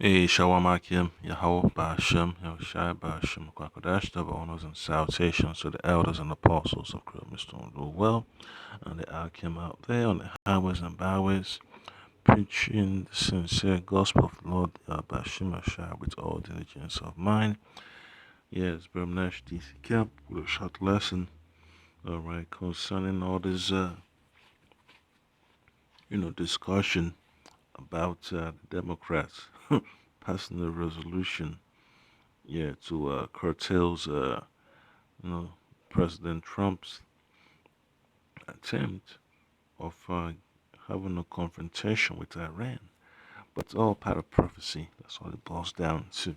Shalom Akim, Yahweh Ba'ashem, Yahushai Ba'ashem, Kwakadash, double honors and salutations to the elders and apostles of Christ rule well, and the Akim out there on the highways and byways, preaching the sincere gospel of the Lord Ba'ashem Yahushai with all diligence of mind. Yes, Bermnesh DC Camp with a short lesson, alright, concerning all this, discussion about the Democrats passing the resolution to curtails, President Trump's attempt of having a confrontation with Iran. But it's all part of prophecy. That's what it boils down to.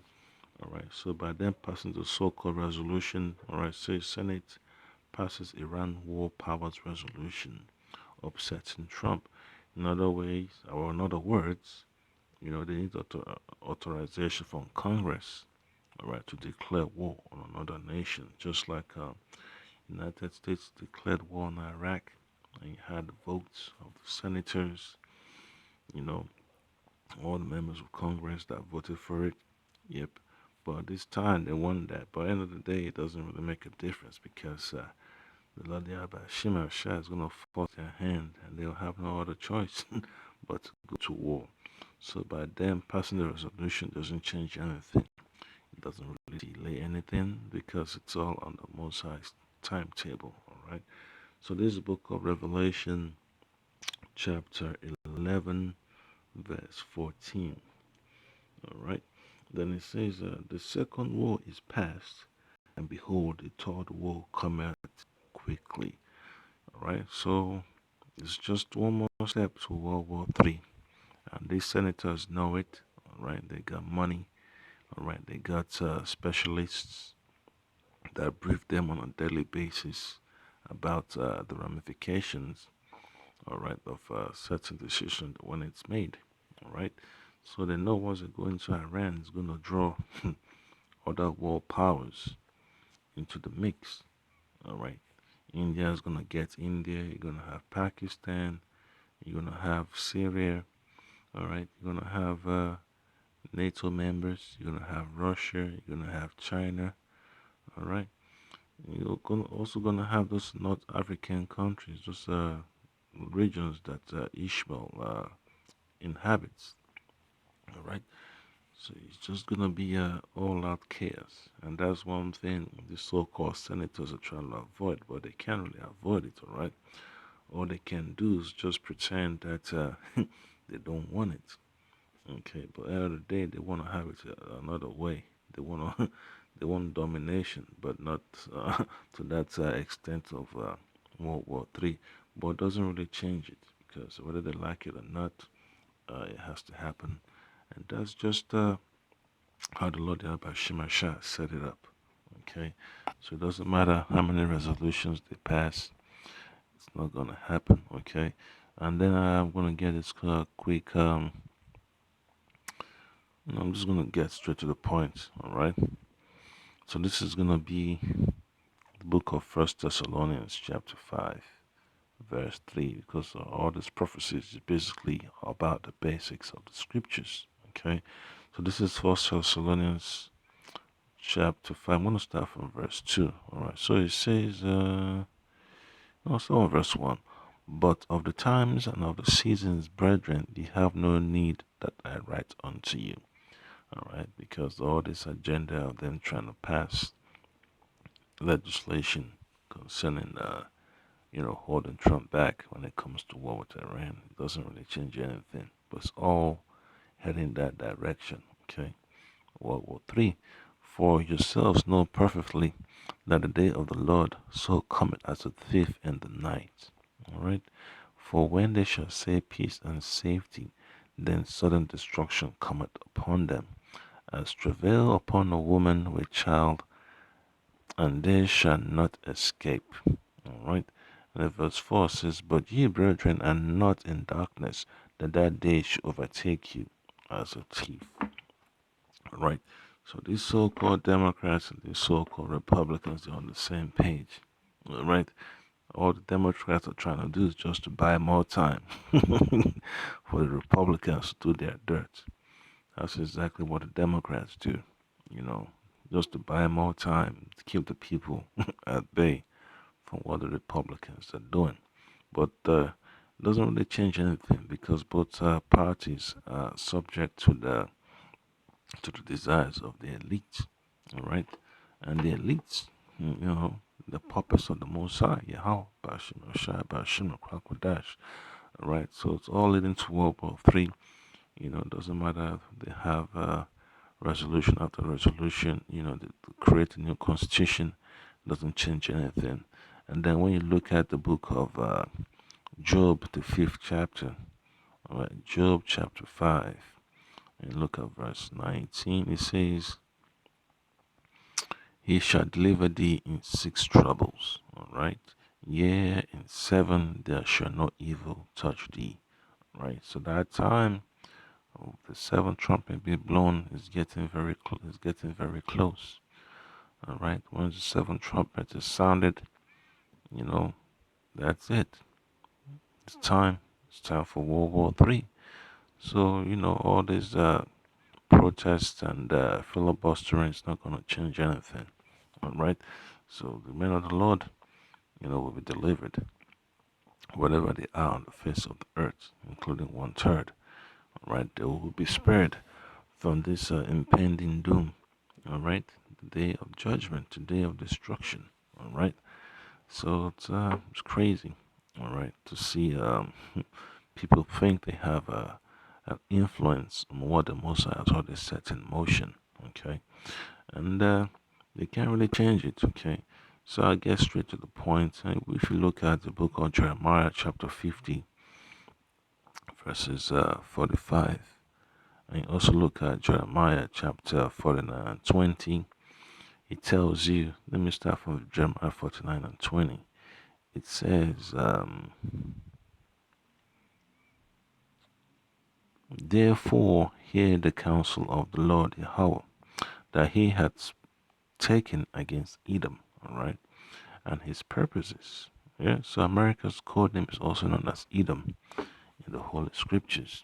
All right. So by them passing the so-called resolution, all right, say Senate passes Iran war powers resolution, upsetting Trump. In other ways, or in other words, they need authorization from Congress, all right, to declare war on another nation, just like United States declared war on Iraq, and you had the votes of the senators, you know, all the members of Congress that voted for it. Yep. But this time they won that. But at the end of the day, it doesn't really make a difference because the Lord Shimmer Shah is going to force their hand and they'll have no other choice but to go to war. So by them passing the resolution doesn't change anything. It doesn't really delay anything because it's all on the Most High's timetable. All right. So this is the book of Revelation, chapter 11, verse 14. All right. Then it says, the second war is past, and behold, the third war cometh quickly. All right. So it's just one more step to World War III. And these senators know it. All right. They got money. All right. They got specialists that brief them on a daily basis about the ramifications, all right, of certain decision when it's made, all right. So they know once they go into Iran, it's going to draw other world powers into the mix, all right. India is going to get India. You're going to have Pakistan. You're going to have Syria, all right. You're going to have NATO members. You're going to have Russia. You're going to have China, all right. Also gonna have those North African countries, those regions that Ishmael inhabits. All right, so it's just gonna be all-out chaos, and that's one thing the so-called senators are trying to avoid, but they can't really avoid it. All right, all they can do is just pretend that they don't want it. Okay, but at the end of the day, they want to have it another way. They want to, they want domination, but not to that extent of World War III. But it doesn't really change it because whether they like it or not, it has to happen, and that's just how the Lord Shema Shah set it up. Okay, so it doesn't matter how many resolutions they pass, it's not gonna happen. Okay, and then I'm gonna get this quick. I'm just gonna get straight to the point. All right. So this is gonna be the book of First Thessalonians, chapter 5, verse 3, because all these prophecies is basically about the basics of the scriptures. Okay. So this is First Thessalonians, chapter 5. I'm gonna start from verse 2. All right. So it says, verse 1. But of the times and of the seasons, brethren, ye have no need that I write unto you. All right, because all this agenda of them trying to pass legislation concerning, holding Trump back when it comes to war with Iran, it doesn't really change anything. But it's all heading that direction. Okay, World War III. For yourselves know perfectly that the day of the Lord so cometh as a thief in the night. All right. For when they shall say peace and safety, then sudden destruction cometh upon them as travail upon a woman with child, and they shall not escape. All right. And verse 4 says, but ye, brethren, are not in darkness, that day should overtake you as a thief. All right. So these so-called Democrats and these so-called Republicans are on the same page. All right. All the Democrats are trying to do is just to buy more time for the Republicans to do their dirt. That's exactly what the Democrats do, you know, just to buy more time to keep the people at bay from what the Republicans are doing. But it doesn't really change anything because both parties are subject to the desires of the elites, all right? And the elites, the puppets of the Mosai, Yahweh, Bashim, Oshai, Bashim, Kwakwadash, all right? So it's all leading to World War III. It doesn't matter if they have resolution after resolution, to create a new constitution doesn't change anything. And then when you look at the book of Job, the fifth chapter, all right, Job chapter 5, and look at verse 19, it says, He shall deliver thee in 6 troubles, all right? Yea, in 7 there shall no evil touch thee, right? So that time of the seventh trumpet be blown is getting very close, all right? Once the seventh trumpet is sounded, you know, that's it. It's time. It's time for World War III. So all these protests and filibustering is not going to change anything. All right. So the men of the Lord, will be delivered, whatever they are on the face of the earth, including 1/3. All right. They will be spared from this impending doom. All right. The day of judgment, the day of destruction. All right. So it's crazy. All right. To see people think they have an influence on what the Messiah has already set in motion. Okay. And they can't really change it. Okay. So I get straight to the point. If you look at the book of Jeremiah, chapter 50, verses 45, and you also look at Jeremiah, chapter 49 and 20, it tells you, let me start from Jeremiah 49 and 20. It says, Therefore hear the counsel of the Lord Yahweh, that he hath taken against Edom, all right, and his purposes. Yeah, so America's code name is also known as Edom in the Holy Scriptures.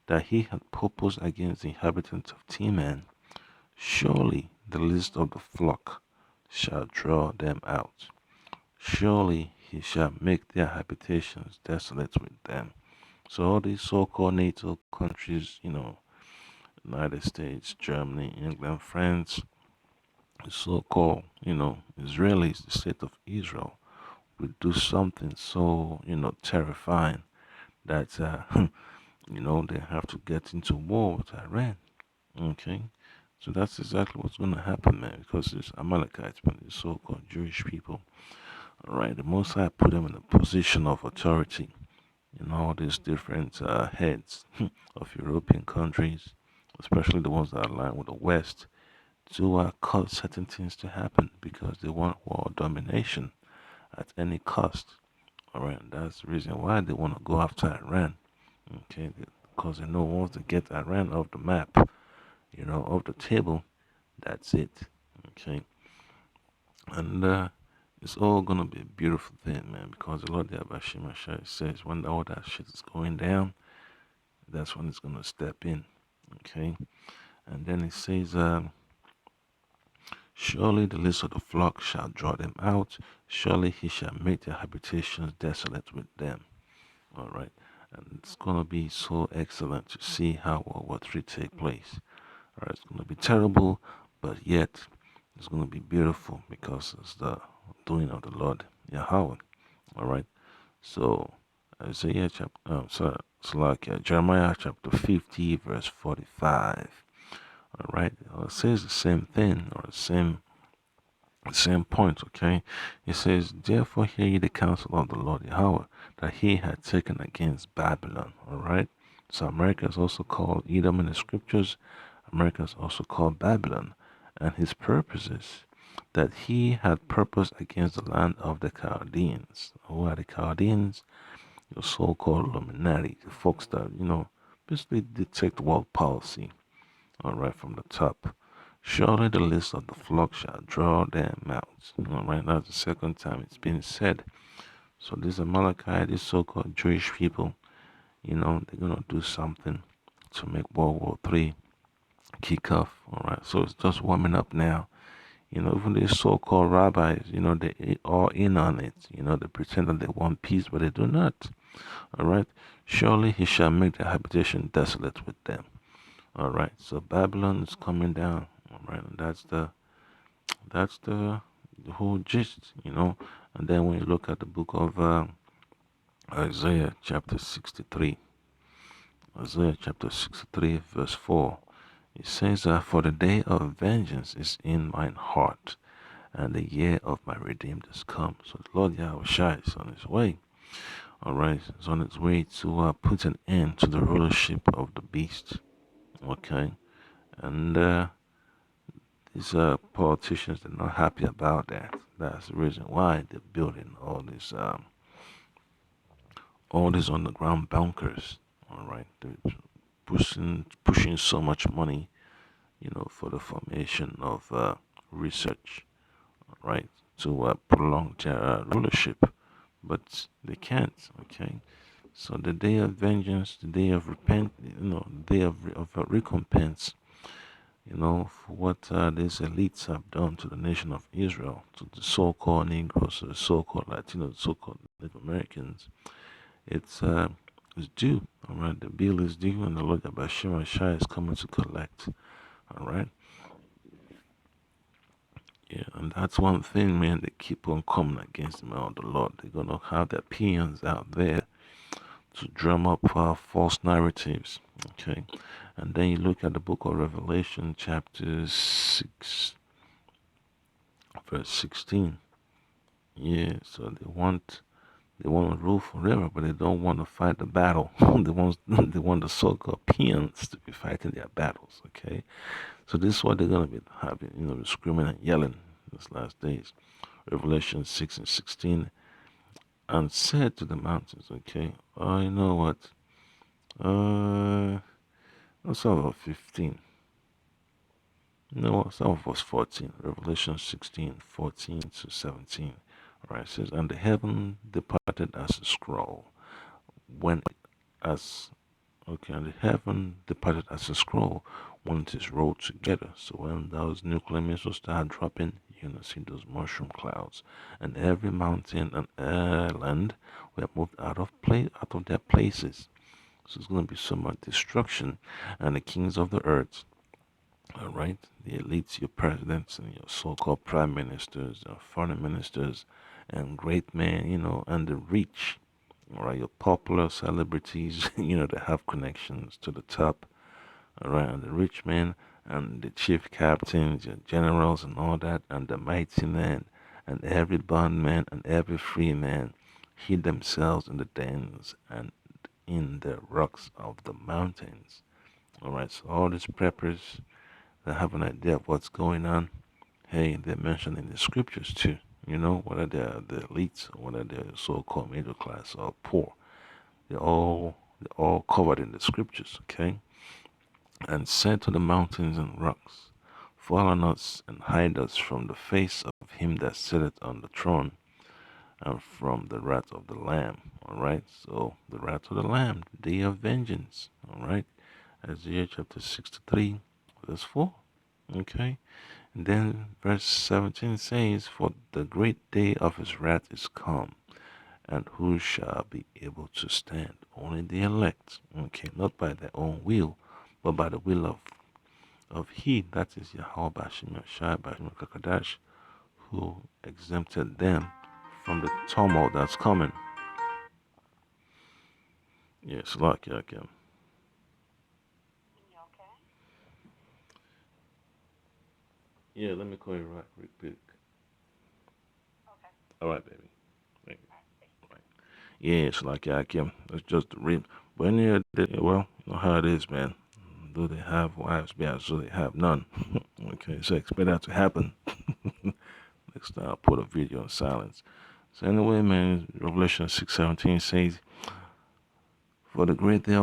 That he had purposed against the inhabitants of Teman, surely the least of the flock shall draw them out. Surely he shall make their habitations desolate with them. So all these so-called NATO countries, United States, Germany, England, France, the so-called, Israelis, the state of Israel, would do something so, terrifying that, they have to get into war with Iran. Okay? So that's exactly what's going to happen, man, because it's Amalekites, man, the so-called Jewish people. All right, the Most High put them in a position of authority in all these different heads of European countries, especially the ones that align with the West, to cause certain things to happen because they want world domination at any cost. All right, and that's the reason why they want to go after Iran. Okay, because they know once they get Iran off the map, off the table, that's it. Okay, and it's all gonna be a beautiful thing, man. Because the Lord Yabashima says when all that shit is going down, that's when it's gonna step in. Okay, and then it says, surely the least of the flock shall draw them out. Surely he shall make their habitations desolate with them. All right, and it's gonna be so excellent to see how World War III take place. All right, it's gonna be terrible, but yet it's gonna be beautiful because it's the doing of the Lord Yahweh. All right, so Isaiah chapter, so like Jeremiah chapter 50, verse 45. All right, it says the same thing or the same point, okay? It says, Therefore hear ye the counsel of the Lord Yahweh, that he had taken against Babylon, all right? So America is also called Edom in the scriptures. America is also called Babylon. And his purposes, that he had purposed against the land of the Chaldeans. Who are the Chaldeans? The so-called Illuminati, the folks that, basically dictate world policy, all right, from the top. Surely the least of the flock shall draw them out. All right, that's the second time it's been said. So these Amalekite, these so-called Jewish people, they're gonna do something to make World War III kick off. All right, so it's just warming up now. Even these so-called rabbis, they all in on it. They pretend that they want peace, but they do not. All right, surely he shall make their habitation desolate with them. All right, so Babylon is coming down. All right, and that's the whole gist. And then when you look at the book of Isaiah chapter 63, Isaiah chapter 63, verse 4, it says, For the day of vengeance is in mine heart, and the year of my redeemed is come. So the Lord Yahweh is on his way. All right, he's on his way to put an end to the rulership of the beast. Okay, and these politicians are not happy about that. That's the reason why they're building all these underground bunkers. All right, they're pushing so much money, for the formation of research, right, to prolong their rulership, but they can't. Okay, so the day of vengeance, the day of the day of recompense, for what these elites have done to the nation of Israel, to the so-called Negroes, to the so-called Latinos, the so-called Native Americans. It's due. All right, the bill is due, and the Lord Abashima Shai is coming to collect. All right. Yeah, and that's one thing, man. They keep on coming against the man of the Lord. They're gonna have their peons out there to drum up false narratives. Okay, and then you look at the book of Revelation, chapter 6, verse 16. Yeah, so they want to rule forever, but they don't want to fight the battle. they want the so-called peons to be fighting their battles. Okay, so this is what they're gonna be having. Screaming and yelling these last days. Revelation 6 and 16, and said to the mountains, okay, you know what? Let's have a 15. No, some of us 14. Revelation 16, 14 to 17. All right, it says, and the heaven departed as a scroll when as okay, and the heaven departed as a scroll when it is rolled together. So when those nuclear missiles start dropping, you're gonna see those mushroom clouds, and every mountain and island were moved out of their places. So it's gonna be so much destruction, and the kings of the earth, all right, the elites, your presidents, and your so-called prime ministers, foreign ministers, and great men, and the rich, all right, your popular celebrities, that have connections to the top, all right, and the rich men, and the chief captains, your generals, and all that, and the mighty men, and every bondman and every free man hid themselves in the dens and in the rocks of the mountains. All right, so all these preppers that have an idea of what's going on, hey, they're mentioned in the scriptures too. Whether they're the elites or whether they're so-called middle class or poor, they're all covered in the scriptures. Okay, and said to the mountains and rocks, fall on us and hide us from the face of him that sitteth on the throne and from the wrath of the Lamb. All right, so the wrath of the Lamb, the day of vengeance. All right, Isaiah chapter 63, verse 4. Okay, and then verse 17 says, for the great day of his wrath is come, and who shall be able to stand? Only the elect. Okay, not by their own will, but by the will of he, that is Yahweh Bashim Shai Bashim Kakadash, who exempted them from the turmoil that's coming. Yes, like again. Yeah, let me call you right real quick. All right, baby. Thank you. Right. Yeah, it's like Yakim. That's just the real. But yeah, well, you know how it is, man. Do they have wives? Yeah, so they have none. Okay, so expect that to happen. Next time I'll put a video on silence. So anyway, man, Revelation 6:17 says, for the great day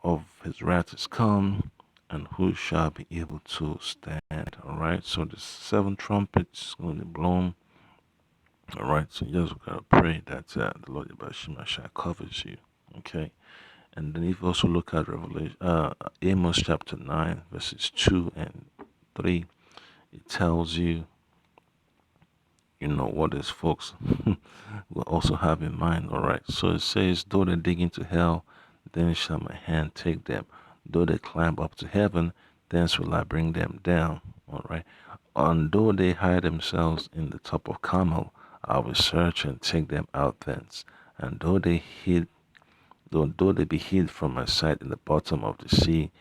of his wrath is come, and who shall be able to stand? All right, so the seven trumpets going to be blown. All right, so you just gotta pray that the Lord Yabashima Shai covers you. Okay, And then if you also look at Revelation, Amos chapter 9, verses 2 and 3, it tells you, what these folks will also have in mind, all right? So it says, though they dig into hell, then shall my hand take them. Though they climb up to heaven, thence will I bring them down, all right? And though they hide themselves in the top of Carmel, I will search and take them out thence. And though they be hid from my sight in the bottom of the sea,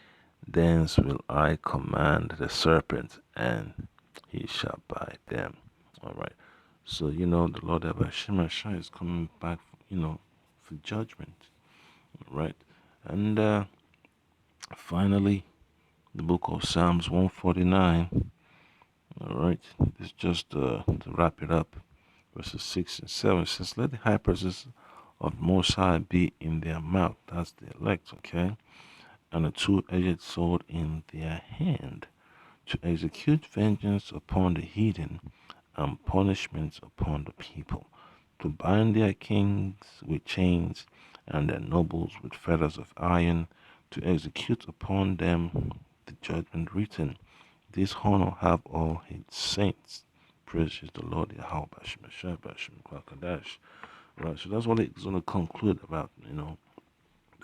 thence will I command the serpent, and he shall bite them. All right. So, the Lord Abashimashai is coming back, for judgment. Right. And finally, the book of Psalms 149. All right. It's just to wrap it up. Verses 6 and 7 says, let the high praises of Most High be in their mouth. That's the elect, okay? And a two-edged sword in their hand, to execute vengeance upon the heathen and punishments upon the people, to bind their kings with chains and their nobles with fetters of iron, to execute upon them the judgment written. This honor have all his saints. Praise is the Lord Yahweh Bashim Ashai Bashim Kwakadash. Right, so that's what it's going to conclude about.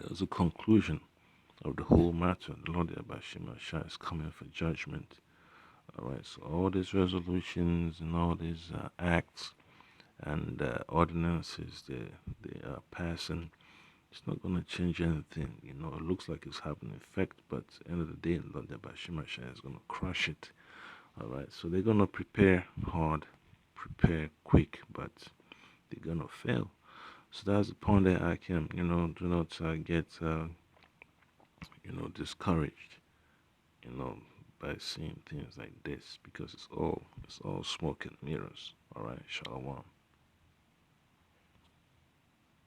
There's a conclusion of the whole matter. The Lord Bashim Ashai is coming for judgment. All right, so all these resolutions and all these acts and ordinances they are passing, it's not going to change anything. It looks like it's having an effect, but at the end of the day, Lord Bashim is going to crush it. All right, so they're going to prepare hard, prepare quick, but they're going to fail. So that's the point that I can, do not get, discouraged, by seeing things like this, because it's all smoke and mirrors. All right, Shalom.